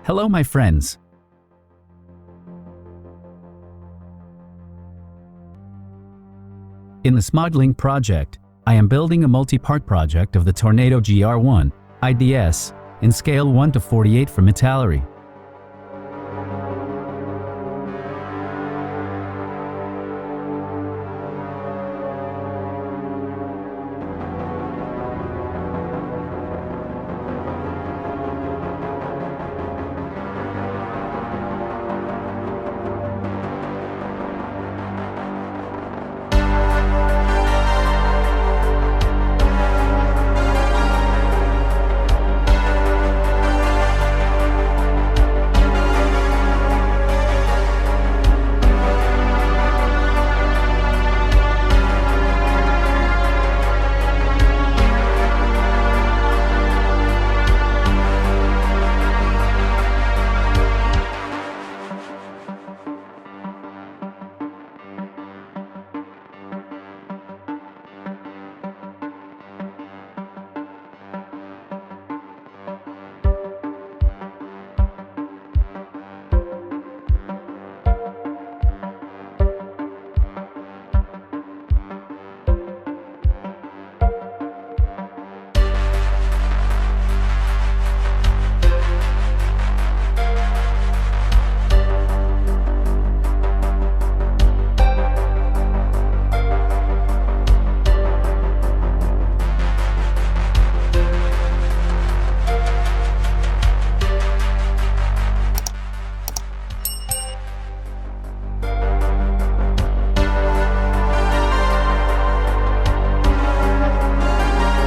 Hello my friends. In this modeling project, I am building a multi-part project of the Tornado GR1 IDS in scale 1:48 from Italeri.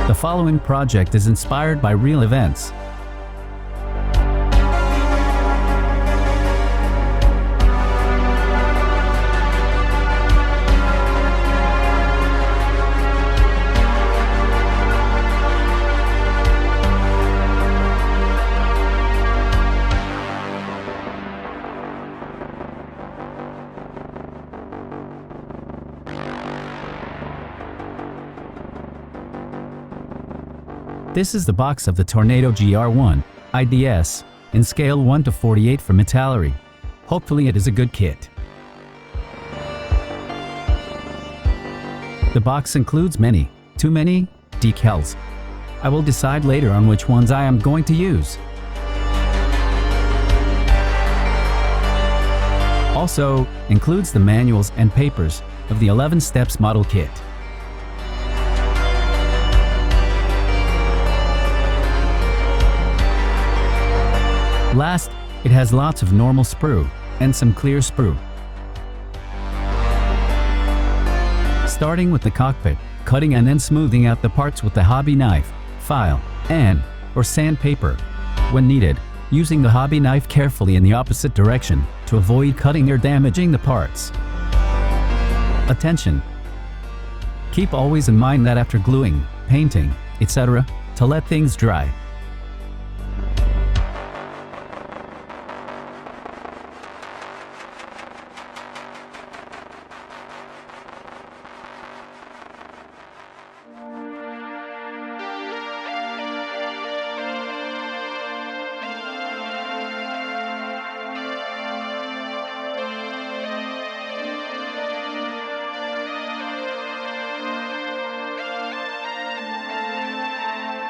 The following project is inspired by real events. This is the box of the Tornado GR1 IDS in scale 1:48 from Italeri. Hopefully it is a good kit. The box includes too many decals. I will decide later on which ones I am going to use. Also includes the manuals and papers of the 11 steps model kit. Last, it has lots of normal sprue and some clear sprue. Starting with the cockpit, cutting and then smoothing out the parts with the hobby knife, file, or sandpaper. When needed, using the hobby knife carefully in the opposite direction to avoid cutting or damaging the parts. Attention! Keep always in mind that after gluing, painting, etc., to let things dry.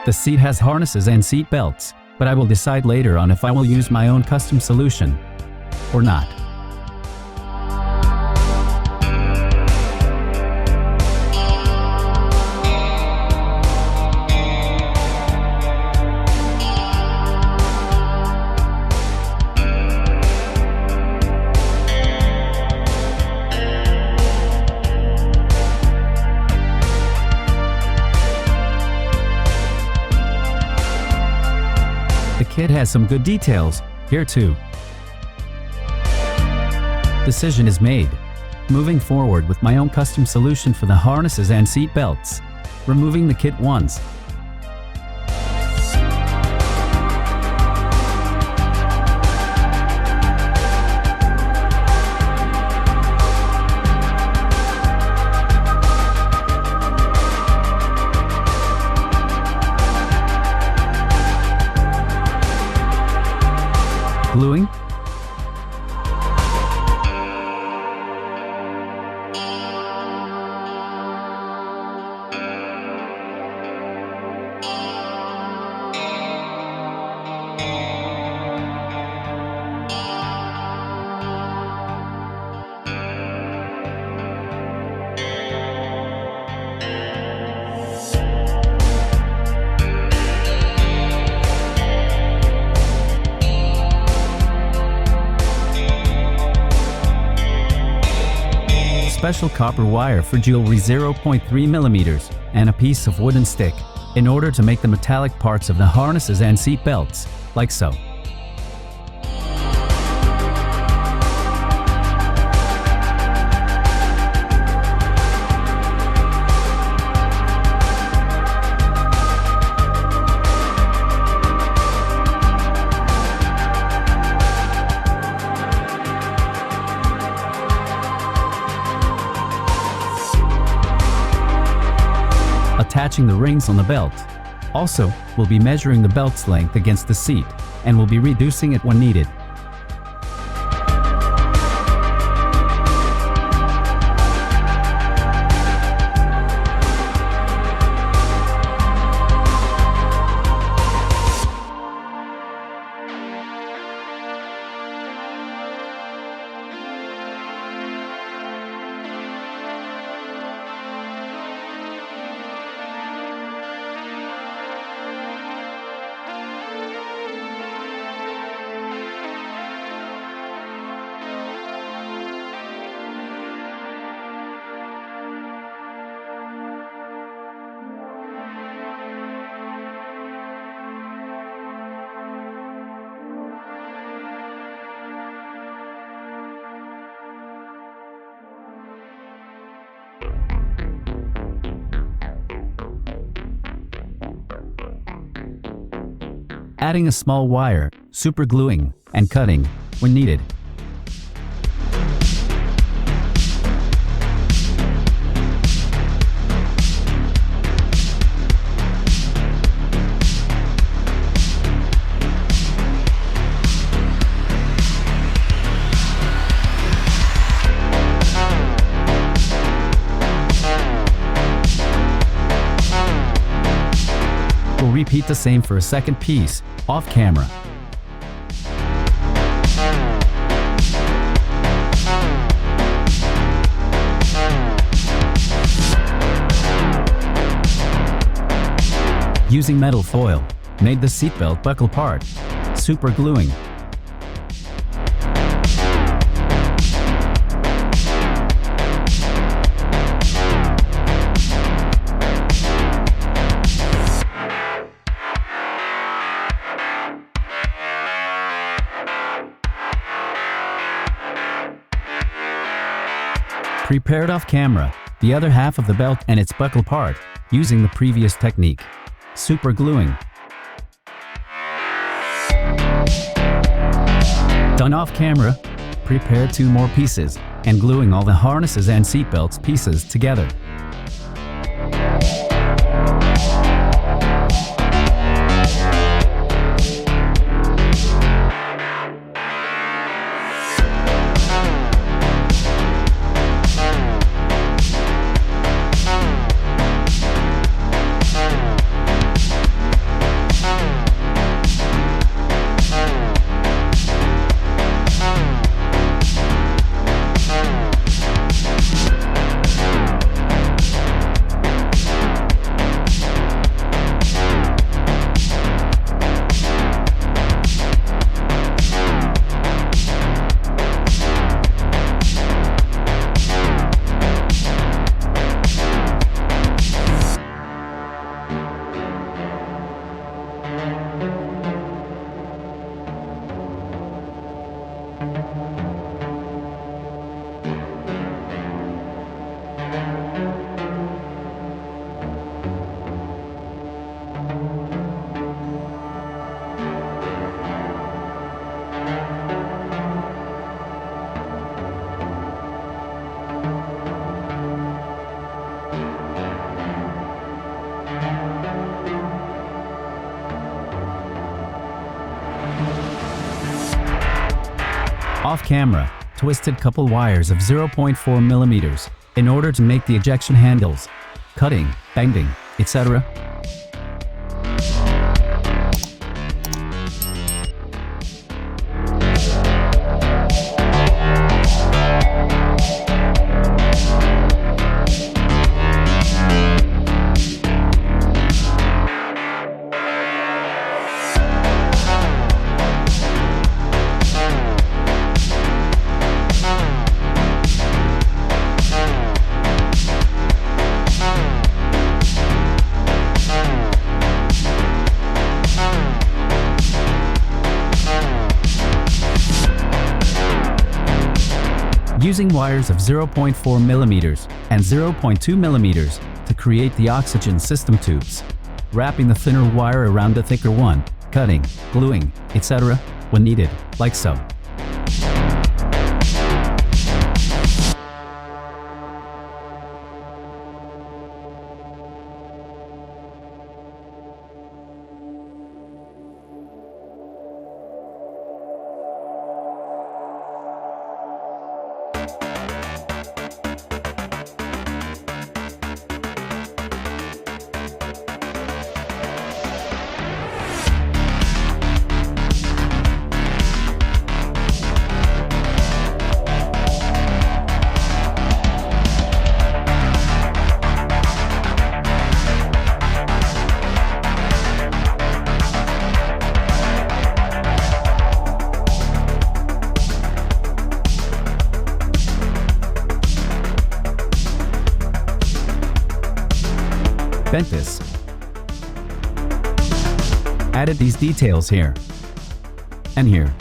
The seat has harnesses and seat belts, but I will decide later on if I will use my own custom solution or not. The kit has some good details here too. Decision is made. Moving forward with my own custom solution for the harnesses and seat belts. Removing the kit once. Gluing. Special copper wire for jewelry 0.3 millimeters and a piece of wooden stick in order to make the metallic parts of the harnesses and seat belts, like so. Attaching the rings on the belt. Also, we'll be measuring the belt's length against the seat, and we'll be reducing it when needed. Adding a small wire, super gluing, and cutting when needed. We'll repeat the same for a second piece, off camera. Using metal foil, made the seatbelt buckle part, super gluing. Prepared off camera, the other half of the belt and its buckle part, using the previous technique, super gluing. Done off camera, prepare 2 more pieces, and gluing all the harnesses and seatbelts pieces together. Off camera, twisted couple wires of 0.4 millimeters in order to make the ejection handles, cutting, bending, etc. Using wires of 0.4 millimeters and 0.2 millimeters to create the oxygen system tubes, wrapping the thinner wire around the thicker one, cutting, gluing, etc. when needed, like so. Bent this. Added these details here and here.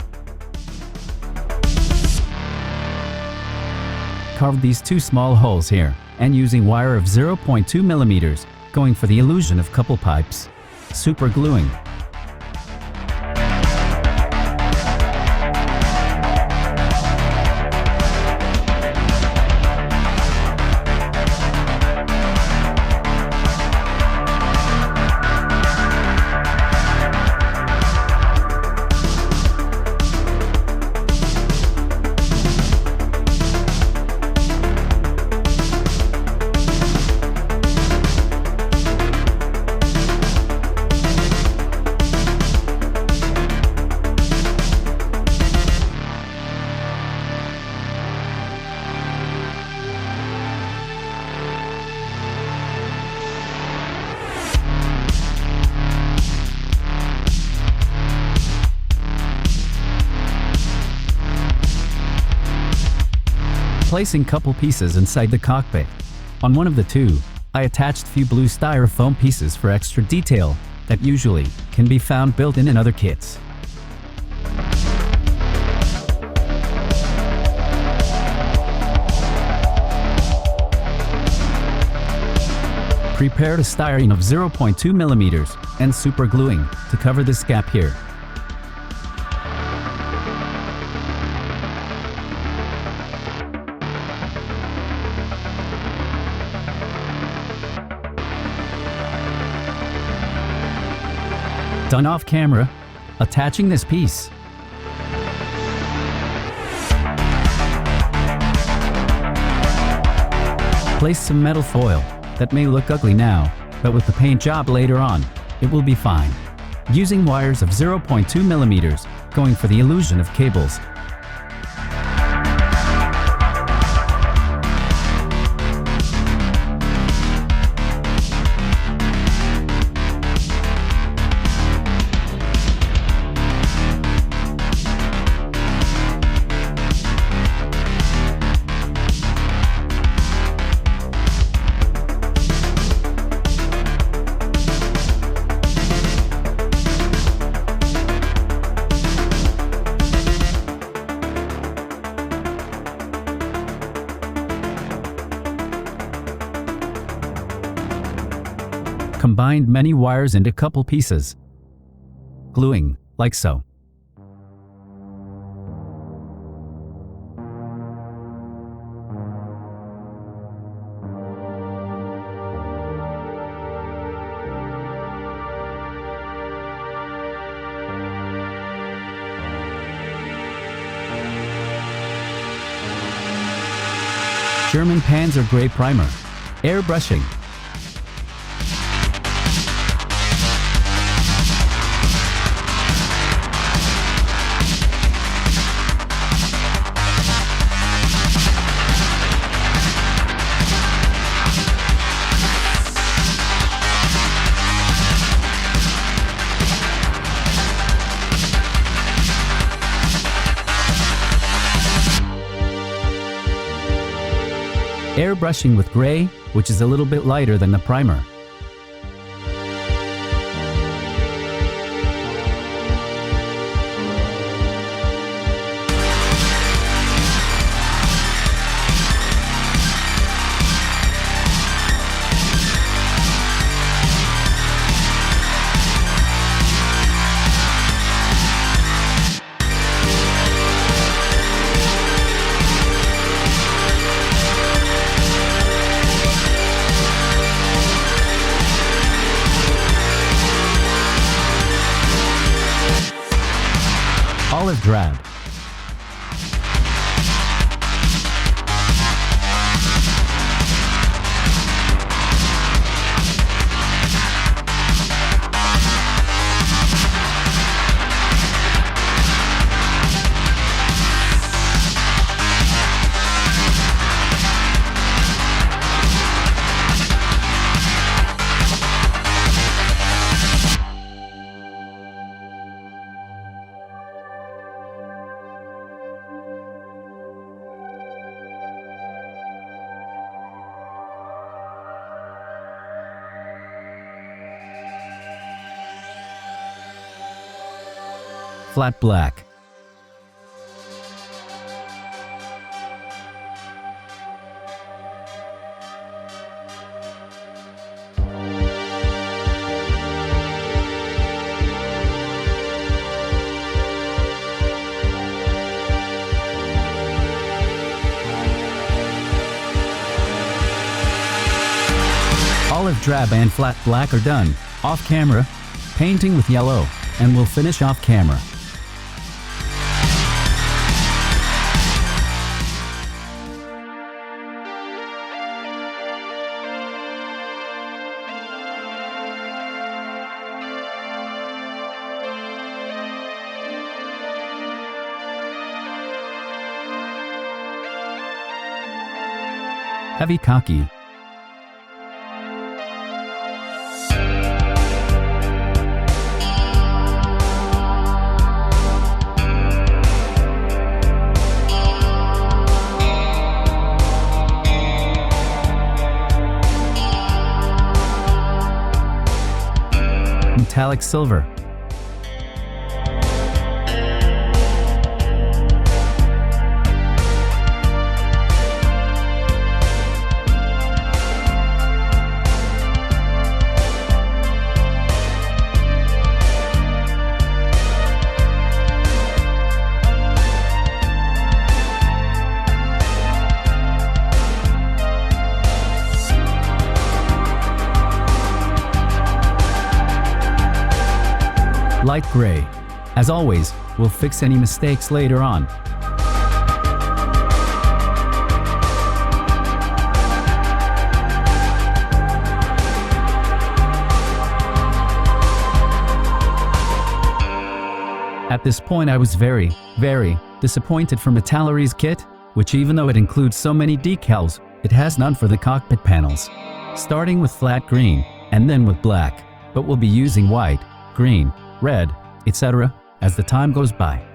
Carved these two small holes here and using wire of 0.2 millimeters, going for the illusion of couple pipes, super gluing. Placing couple pieces inside the cockpit. On one of the two, I attached few blue styrofoam pieces for extra detail that usually can be found built in other kits. Prepared a styrene of 0.2 millimeters and super gluing to cover this gap here. Done off camera, attaching this piece. Place some metal foil that may look ugly now, but with the paint job later on, it will be fine. Using wires of 0.2 millimeters, going for the illusion of cables. Combined many wires into couple pieces, gluing like so. German Panzer Gray Primer. Airbrushing. Airbrushing with gray, which is a little bit lighter than the primer. Olive drab. Flat black. Olive drab and flat black are done. Off camera, painting with yellow, and we'll finish off camera. Heavy khaki. Metallic silver. Light gray. As always, we'll fix any mistakes later on. At this point I was very disappointed from Italeri's kit, which even though it includes so many decals, it has none for the cockpit panels. Starting with flat green, and then with black, but we'll be using white, green, red, etc. as the time goes by.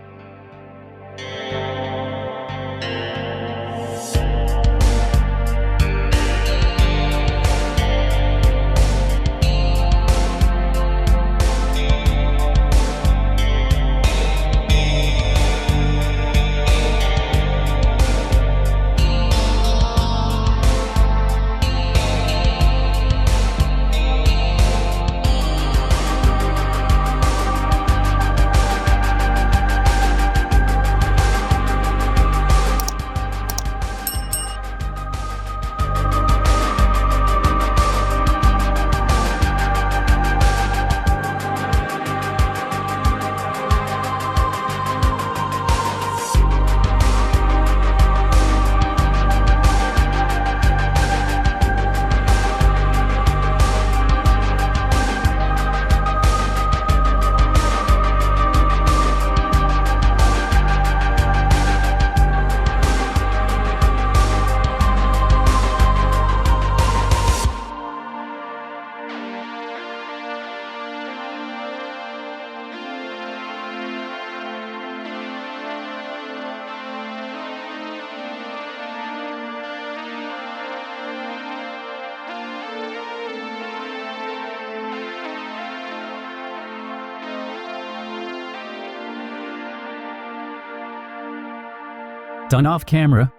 Done off camera.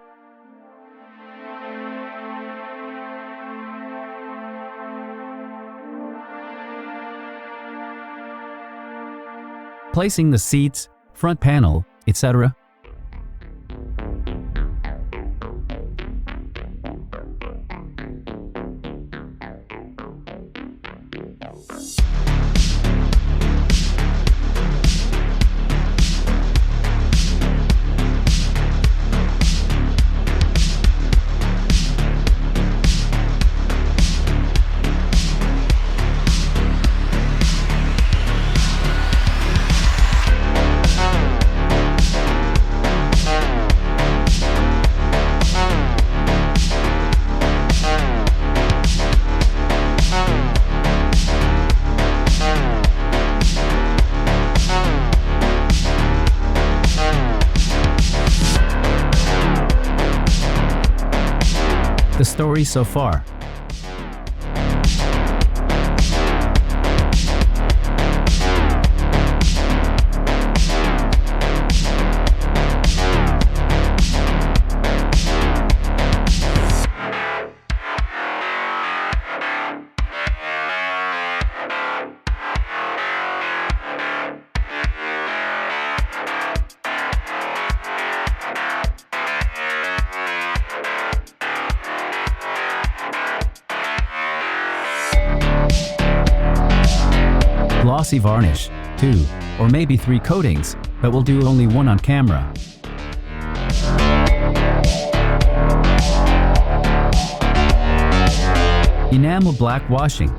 Placing the seats, front panel, etc. The story so far. Glossy varnish, 2 or maybe 3 coatings, but we'll do only one on camera. Enamel black washing.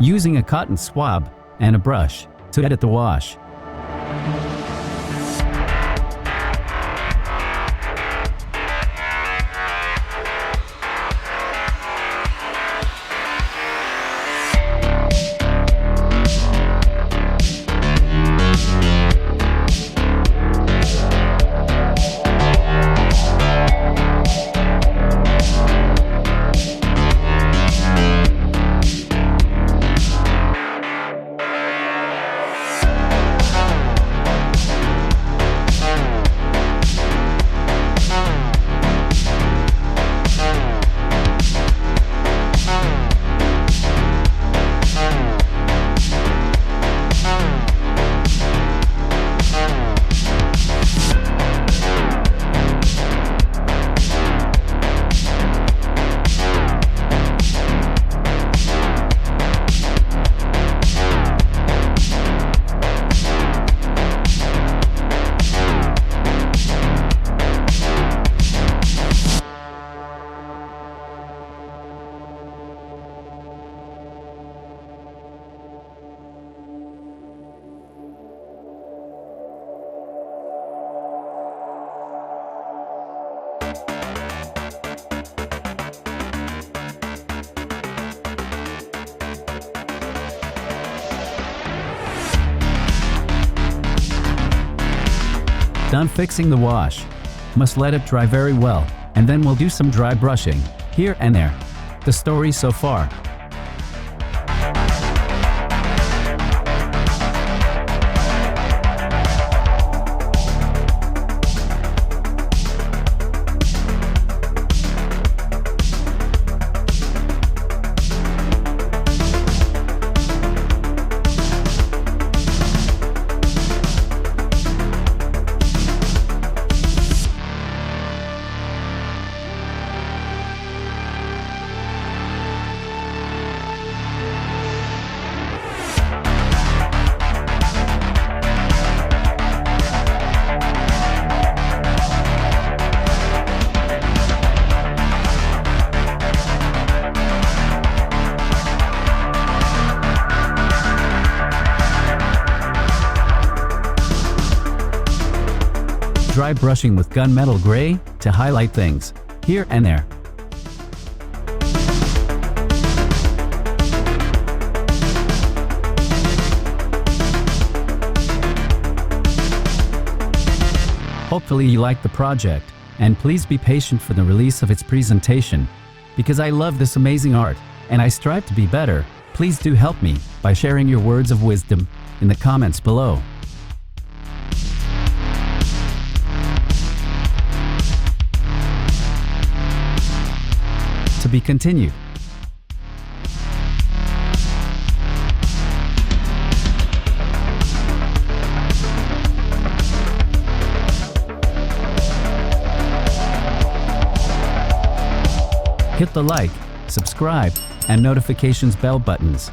Using a cotton swab and a brush to edit the wash. Done fixing the wash. Must let it dry very well, and then we'll do some dry brushing, here and there. The story so far. dry brushing with gunmetal gray to highlight things here and there. Hopefully you like the project, and please be patient for the release of its presentation. Because I love this amazing art, and I strive to be better, please do help me by sharing your words of wisdom in the comments below. To be continued. Hit the like, subscribe, and notifications bell buttons.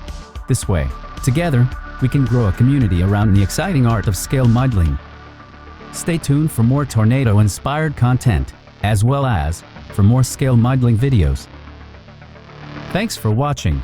This way, together, we can grow a community around the exciting art of scale modeling. Stay tuned for more Tornado-inspired content, as well as for more scale modeling videos. Thanks for watching.